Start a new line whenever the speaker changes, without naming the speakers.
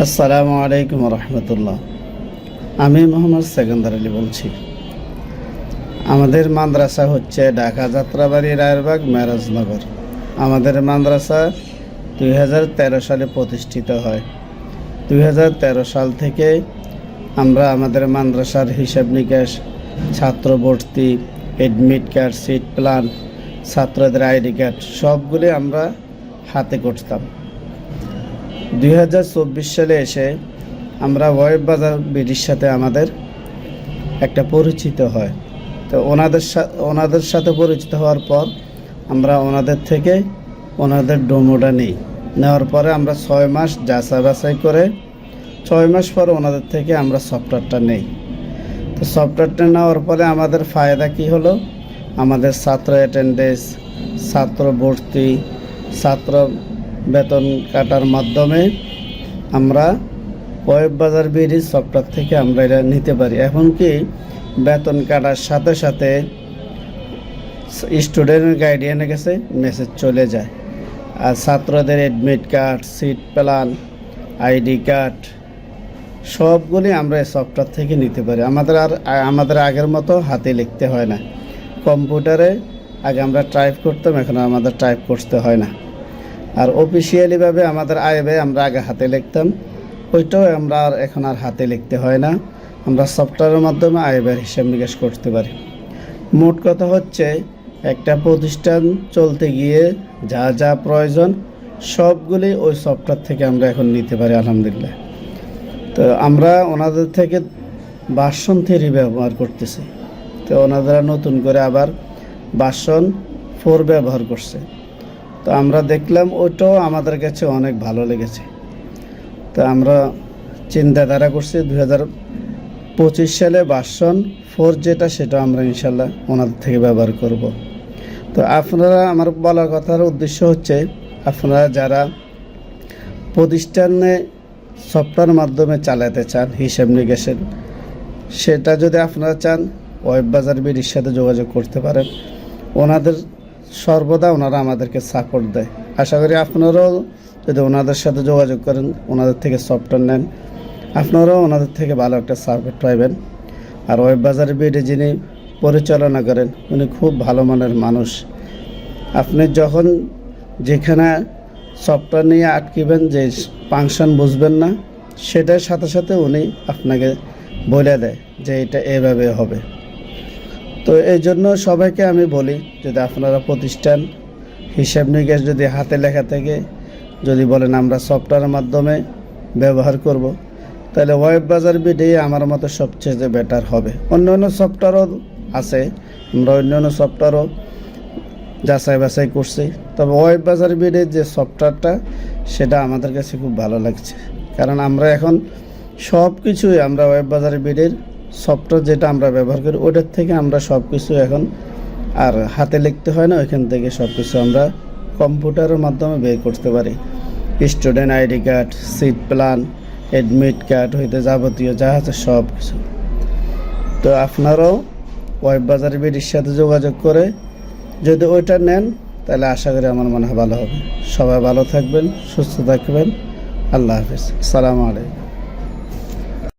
আসসালামু আলাইকুম রহমতুল্লাহ। আমি মোহাম্মদ সেকেন্দার আলী বলছি। আমাদের মাদ্রাসা হচ্ছে ঢাকা যাত্রাবাড়ি রায়েরবাগ মেরাজনগর। আমাদের মাদ্রাসা 2013 সালে প্রতিষ্ঠিত হয়। 2013 সাল থেকে আমরা আমাদের মাদ্রাসার হিসাব নিকাশ, ছাত্র ভর্তি, এডমিট কার্ড, সিট প্ল্যান, ছাত্রদের আইডি কার্ড সবগুলি আমরা হাতে করতাম। 2024 সালে এসে আমরা ওয়েব বাজার বিডির সাথে আমাদের একটা পরিচিত হয়। তো ওনাদের সাথে পরিচিত হওয়ার পর আমরা ওনাদের থেকে ওনাদের ডোমোটা নিই। নেওয়ার পরে আমরা 6 মাস যাচাই বাছাই করে 6 মাস পরে ওনাদের থেকে আমরা সফটওয়্যারটা নেই। তো সফটওয়্যারটা নেওয়ার পরে আমাদের ফায়দা কি হলো? আমাদের ছাত্র অ্যাটেন্ডেন্স, ছাত্র ভর্তি, ছাত্র বেতন কাটার মাধ্যমে আমরা ওয়েব বাজার বিডি সফটওয়্যার থেকে আমরা এটা নিতে পারি। এমনকি বেতন কাটার সাথে সাথে স্টুডেন্টের গাইডিয়ানের কাছে মেসেজ চলে যায়। আর ছাত্রদের admit card, seat plan, ID card সবগুলি আমরা এই সফটওয়্যার থেকে নিতে পারি। আমাদের আগের মতো হাতে লিখতে হয় না। কম্পিউটারে আগে আমরা টাইপ করতাম, এখন আমাদের টাইপ করতে হয় না। আর অফিসিয়ালিভাবে আমাদের আয় ব্যয় আমরা আগে হাতে লিখতাম, ওইটাও আমরা এখন আর হাতে লিখতে হয় না। আমরা সফটওয়্যারের মাধ্যমে আয় ব্যয়ের হিসাব নিকাশ করতে পারি। মোট কথা হচ্ছে, একটা প্রতিষ্ঠান চলতে গিয়ে যা যা প্রয়োজন সবগুলি ওই সফটওয়্যার থেকে আমরা এখন নিতে পারি আলহামদুলিল্লাহ। তো আমরা ওনাদের থেকে ভার্সন 3 ব্যবহার করতেছি। তো ওনারা নতুন করে আবার ভার্সন 4 ব্যবহার করছে। তো আমরা দেখলাম ওইটাও আমাদের কাছে অনেক ভালো লেগেছে। তো আমরা চিন্তাধারা করছি 2025 সালে ভার্সন 4 যেটা, সেটা আমরা ইনশাল্লাহ ওনাদের থেকে ব্যবহার করব। তো আপনারা, আমার বলার কথার উদ্দেশ্য হচ্ছে, আপনারা যারা প্রতিষ্ঠানে সফটওয়্যার মাধ্যমে চালাতে চান হিসাব নিকাশের, সেটা যদি আপনারা চান ওয়েব বাজার বিডির সাথে যোগাযোগ করতে পারেন। ওনাদের সর্বদা ওনারা আমাদেরকে সাপোর্ট দেয়। আশা করি আপনারাও যদি ওনাদের সাথে যোগাযোগ করেন, ওনাদের থেকে সফটওয়্যার নেন, আপনারাও ওনাদের থেকে ভালো একটা সাপোর্ট পাইবেন। আর ওয়েব বাজার বিডি যিনি পরিচালনা করেন, উনি খুব ভালো মানের মানুষ। আপনি যখন যেখানে সফটওয়্যার নিয়ে আটকিবেন, যে ফাংশন বুঝবেন না, সেটার সাথে সাথে উনি আপনাকে বলে দেয় যে এটা এভাবে হবে। তো এই জন্য সবাইকে আমি বলি, যদি আপনারা প্রতিষ্ঠান হিসাব নিকাশ যদি হাতে লেখা থেকে যদি বলেন আমরা সফটওয়্যারের মাধ্যমে ব্যবহার করব, তাহলে ওয়েব বাজার বিডি আমার মতো সবচেয়ে বেটার হবে। অন্য সফটওয়্যারও আছে, আমরা অন্য সফটওয়্যারও যাচাই বাছাই করছি, তবে ওয়েব বাজার বিডির যে সফটওয়্যারটা, সেটা আমাদের কাছে খুব ভালো লাগছে। কারণ আমরা এখন সব কিছুই আমরা ওয়েব বাজার বিডির সফটওয়্যার যেটা আমরা ব্যবহার করি, ওটার থেকে আমরা সব কিছু এখন আর হাতে লিখতে হয় না। ওইখান থেকে সব কিছু আমরা কম্পিউটারের মাধ্যমে বের করতে পারি। Student ID card, seat plan, admit card হইতে যাবতীয় যা আছে সব কিছু। তো আপনারাও ওয়েব বাজার বিডির সাথে যোগাযোগ করে যদি ওইটা নেন, তাহলে আশা করি আমার মনে হয় ভালো হবে। সবাই ভালো থাকবেন, সুস্থ থাকবেন। আল্লাহ হাফিজ। আসসালামু আলাইকুম।